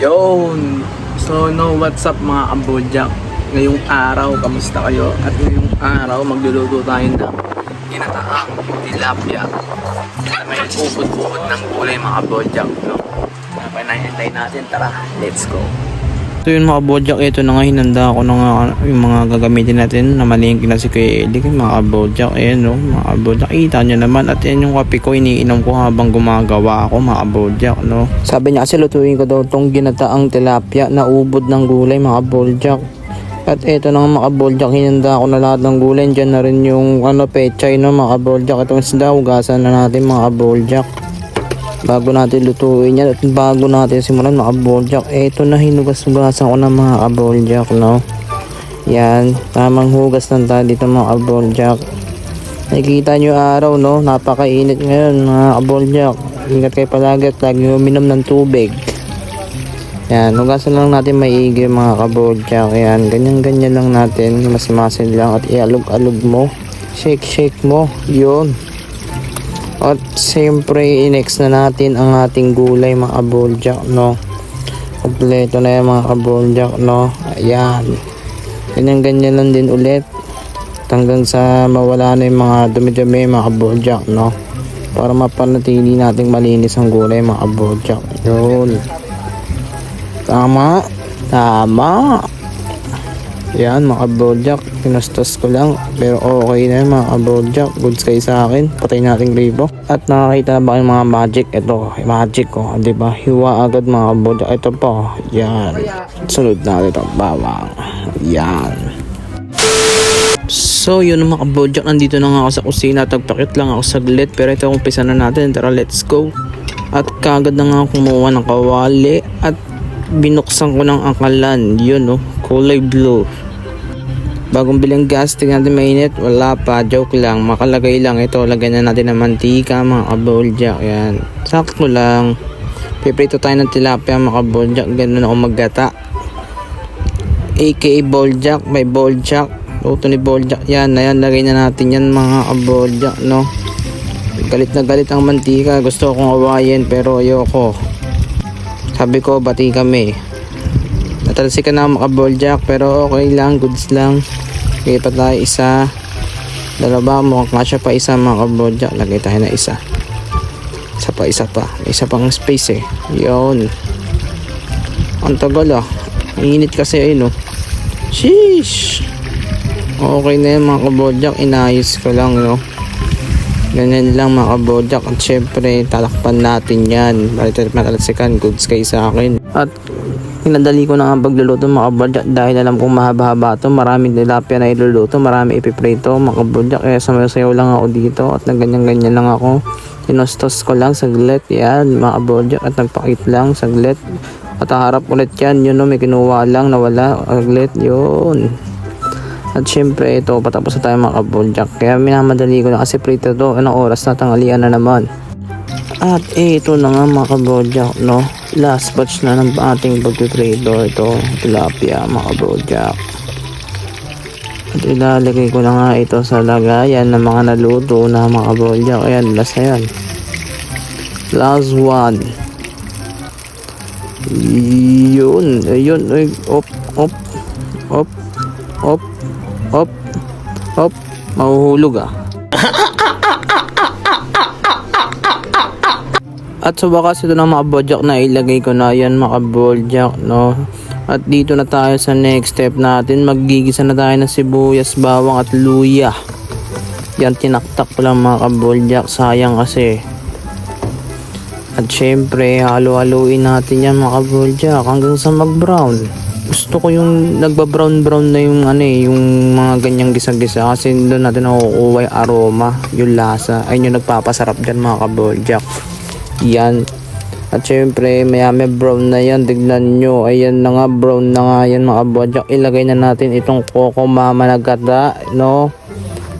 Yun! So, what's up mga kabodyak? Ngayong araw, kamusta kayo? At ngayong araw, magluluto tayo ng ginataang tilapia na may ubod-ubod ng gulay mga kabodyak, no? Napinahintay natin, tara, let's go! So yun mga kabodyak, ito na nga hinanda ko na nga yung mga gagamitin natin na malingki na si Kuya Eli. Mga kabodyak, ayan no, mga kabodyak, kita nyo naman. At yan yung kape ko, iniinom ko habang gumagawa ako mga kabodyak, no. Sabi niya kasi lutuin ko daw tong ginataang tilapia na ubod ng gulay mga kabodyak. At ito na nga mga kabodyak, hinanda ko na lahat ng gulay. Diyan na rin yung pechay no mga kabodyak. Itong isda, hugasan na natin mga kabodyak bago natin lutuin yan at bago natin simulan mga kabodyak. Eto na, hinugas-hugasan ko na mga kabodyak, no. Yan, tamang hugas lang tayo dito mga kabodyak. Nakikita nyo araw, no, napakainit ngayon mga kabodyak. Ingat kayo palagi at lagi uminom ng tubig. Yan, hugasan lang natin maigi mga kabodyak. Yan, ganyan-ganyan lang natin, mas-masin lang at ialog-alog mo, shake mo, yun. At siyempre, next na natin ang ating gulay mga kabodyak, no. Kompleto na yan mga kabodyak, no. Ayan. Ganyan-ganyan lang din ulit. Hanggang sa mawala na yung mga dumi-dumi mga kabodyak, no. Para mapanatili nating malinis ang gulay mga kabodyak. Yun. Tama. Yan mga kabodyak, pinastas ko lang pero okay na yun mga kabodyak. Goods kayo sa akin, patay natin gripo. At nakakita na ba yung mga magic? Ito, magic ko, diba? Hiwa agad mga kabodyak. Ito po, yan. Sunod natin ito, bawang. Yan. So yun mga kabodyak, nandito na nga ako sa kusina. Tagpakit lang ako saglit pero ito umpisa na natin. Tara, let's go. At kagad na nga ako kumuha ng kawali at binuksan ko ng angkalan. Yun no, kulay blue. Bagong bilang gas, tingnan natin mainit. Wala pa, joke lang, makalagay lang. Ito, lagyan na natin ng mantika mga kabodyak. Yan, sakto lang. Piprito tayo ng tilapia mga kabodyak. Ganun ako maggata, aka boljak. May boljak, luto ni boljak. Yan, lagay na natin yan mga kabodyak, no. Galit na galit ang mantika. Gusto kong awayin pero ayoko. Sabi ko, bati kami. Natalsikan na mga boljak pero okay lang, goods lang. Okay pa tayo isa. Dalawa, mukhang kasya pa isa mga boljak. Lagay tayo na isa. Isa pa. Isa pang space eh. Yun. Ang tagal ah. Init kasi eh no. Sheesh. Okay na yun mga boljak. Inayos ko lang no. Ganyan lang mga kabodyak. At syempre talakpan natin yan. Balik matalsikan, goods kayo sa akin. At pinadali ko na ang pagluluto mga kabodyak dahil alam kong mahaba-haba ito. Maraming tilapia na iluluto, marami ipiprito mga kabodyak. Kaya sumasayaw lang ako dito at ganyan-ganyan lang ako. Tinostos ko lang saglit. Yan mga kabodyak. At nagpakit lang saglit. At harap ulit yan. Yun no, may kinuha lang nawala saglit. Yun. At syempre ito, patapos na tayo mga kabodyak. Kaya minamadali ko na kasi prito to. Anong oras na, tanghalian na naman. At ito na nga mga kabodyak, no. Last batch na ng ating pagpiprito. Ito, tilapia mga kabodyak. At ilalagay ko na nga ito sa lagayan ng mga naluto na mga kabodyak. Ayan, last na yan. Last one. Yun. Op, mahuhulog ah. At sa wakas ito na mga kabodyak na ilagay ko na yan mga kabodyak, no. At dito na tayo sa next step natin. Maggigisa na tayo ng sibuyas, bawang at luya. Yan, tinaktak ko lang mga kabodyak, sayang kasi. At syempre halo-haluin natin yan mga kabodyak hanggang sa mag-brown. Gusto ko yung nagba-brown na yung yung mga ganyang gisa-gisa kasi doon natin nakukuha yung aroma, yung lasa. Ayun yung nagpapasarap dyan mga kabodyak. Yan. At syempre maya may brown na yan, tignan nyo. Ayan na nga, brown na nga yan mga kabodyak. Ilagay na natin itong Coco Mama na gata, no.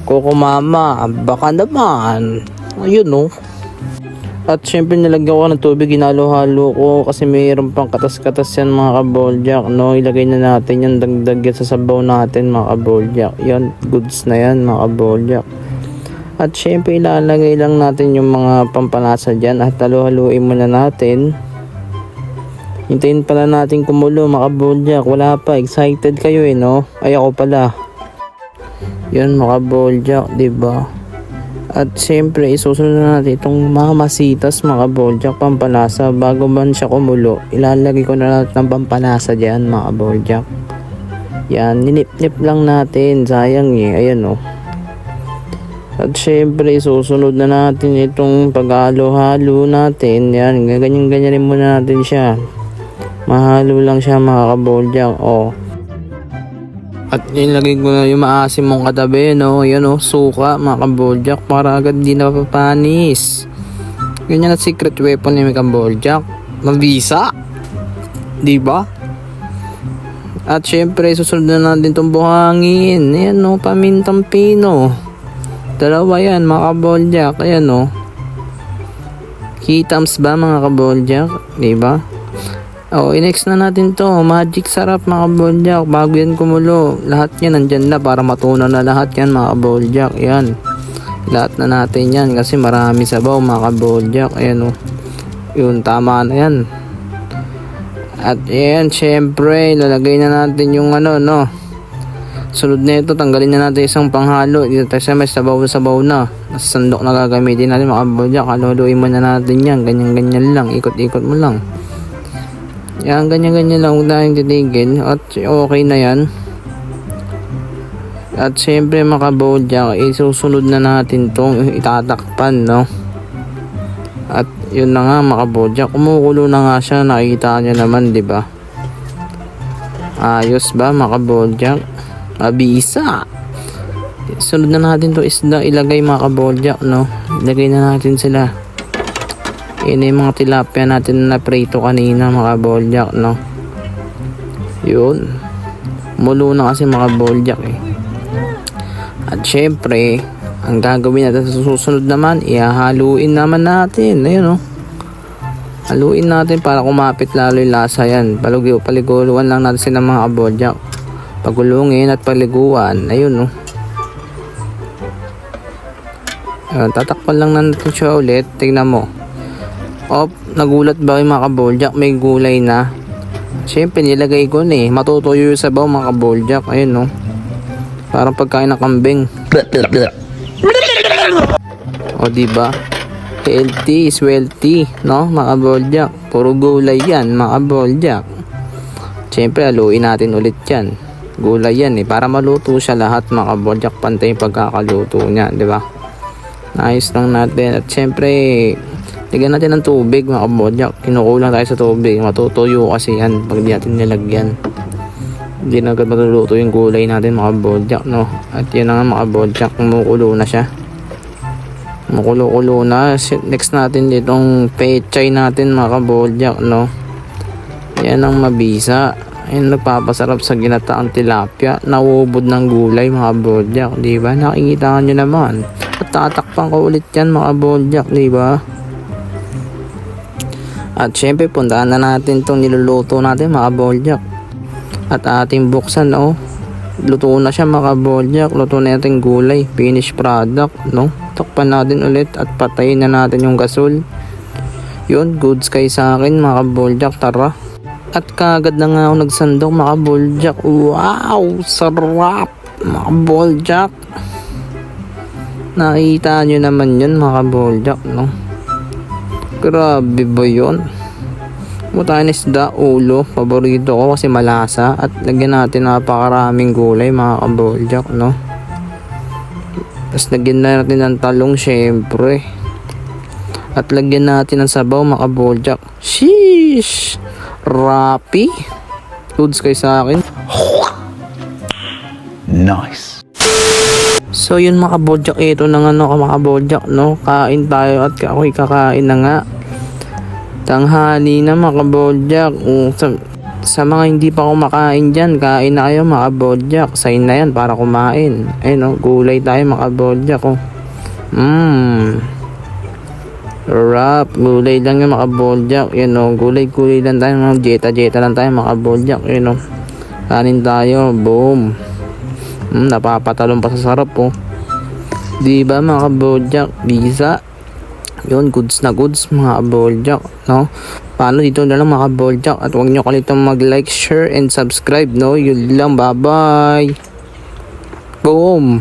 Coco Mama, baka naman. Ayun no. At syempre nilagyan ko ng tubig, hinalo-halo ko kasi mayroon pang katas-katas yan mga kabodyak, no. Ilagay na natin yan, dagdag yan sa sabaw natin mga kabodyak. Yan, goods na yan mga kabodyak. At syempre ilalagay lang natin yung mga pampalasa dyan at halo-haluin muna natin. Hintayin pala natin kumulo mga boljak. Wala pa, excited kayo no? Ay ako pala. Yun mga boljak, diba? At syempre isusunod na natin itong mamasitas mga boljak, pampalasa. Bago man siya kumulo, ilalagay ko na lahat ng pampalasa dyan mga boljak. Yan, ninip-nip lang natin. Sayang ayan At syempre susunod na natin itong paghalo-halo natin. Yan, ganyan-ganyanin muna natin siya. Mahalo lang siya mga kaboljak. At nilagay ko na yung maasim mong katabi, yan suka mga kaboljak, para agad di napapanis. Ganyan ang secret weapon ni mga kaboljak, mabisa, diba? At syempre susunod na natin itong buhangin. Ayan pamintang pino. Dalawa yan mga kaboljak. Ayan Kitams ba mga kaboljak, diba? I-next na natin to. Magic sarap mga kaboljak. Bago yan kumulo, lahat yan nandyan na para matunaw na lahat yan mga kaboljak. Yan, lahat na natin yan kasi marami sabaw mga kaboljak. Ayan yun, tama na yan. At yan, syempre lalagay na natin yung sunod na ito, tanggalin na natin isang panghalo. Dito tayo sa may sabaw na nasa sandok na gagamitin natin mga kaboljak. Haluluin mo na natin yan, ganyan-ganyan lang, ikot-ikot mo lang. Yan, ganyan-ganyan lang, huwag tayong titigil. At okay na yan. At syempre mga kaboljak, isusunod na natin tong itatakpan At yun na nga mga kaboljak, kumukulo na nga siya, nakikita nyo naman, diba? Ayos ba mga kaboljak? Mabisa. Sunod na natin to isda, ilagay mga kaboljak, ilagay na natin sila. Yan yung mga tilapia natin na prito kanina mga boljak, Yun. Mulo na kasi mga boljak At syempre, ang gagawin natin sa susunod naman, ihahaluin naman natin. Ayun haluin natin para kumapit lalo yung lasa yan. Paliguan lang natin sila mga boljak. Pagulungin at paliguan. Ayun tatakpan lang natin siya ulit. Tignan mo. Nagulat ba yung mga kaboljak? May gulay na. Siyempre nilagay ko matutuyo yung sabaw mga kaboljak. Ayun parang pagkain ng kambing. Diba? Healthy is wealthy, mga kaboljak. Puro gulay yan mga kaboljak. Siyempre haluin natin ulit yan. Gulay yan para maluto siya lahat mga kaboljak. Pantay yung pagkakaluto niya, diba? Nice lang natin. At siyempre lagyan natin ng tubig mga kaboljak. Kinukulang tayo sa tubig. Matutuyo kasi yan pag di natin nilagyan. Hindi na agad matuluto yung gulay natin mga kaboljak, At yun na nga mga kaboljak, kumukulo na siya. Kumukulo na. Next natin ditong pechay natin mga kaboljak, Yan ang mabisa. Yan nagpapasarap sa ginataang tilapia. Nauubod ng gulay mga kaboljak, diba? Nakikita nyo naman. At tatakpan ko ulit yan mga kaboljak, diba? At syempre puntaan na natin itong niluluto natin mga boljak. At ating buksan luto na siya mga boljak. Luto na natin gulay, finished product Takpan natin ulit at patayin na natin yung gasol. Yun, goods kay sa akin mga boljak. Tara. At kagad na nga ako nagsandok mga boljak. Wow, sarap mga boljak. Nakita nyo naman yun mga boljak, Grabe ba yun? Mutahin isda, ulo. Paborito ko kasi malasa. At lagyan natin napakaraming gulay mga kaboljak, Tapos lagyan natin ng talong syempre. At lagyan natin ng sabaw mga kaboljak. Sheesh! Rapi! Goods kay sa akin. Nice! So yun mga kaboljak, ito na nga mga kaboljak, kain tayo at ako'y kakain na nga. Tanghali na mga kaboljak. Sa mga hindi pa kumakain dyan, kain na kayo mga kaboljak. Sign na yan para kumain. Ayun gulay tayo mga kaboljak Rap, gulay lang yung mga kaboljak. Yan gulay lang tayo, jeta lang tayo mga kaboljak. Kanin tayo, boom. Napapatalon pa sa sarap Diba mga kaboljak, bisa. Yun, goods na goods mga kaboljak, no? Paano dito na lang mga kaboljak, at huwag nyo kalitang mag-like, share, and subscribe, no? Yun lang, bye-bye! Boom!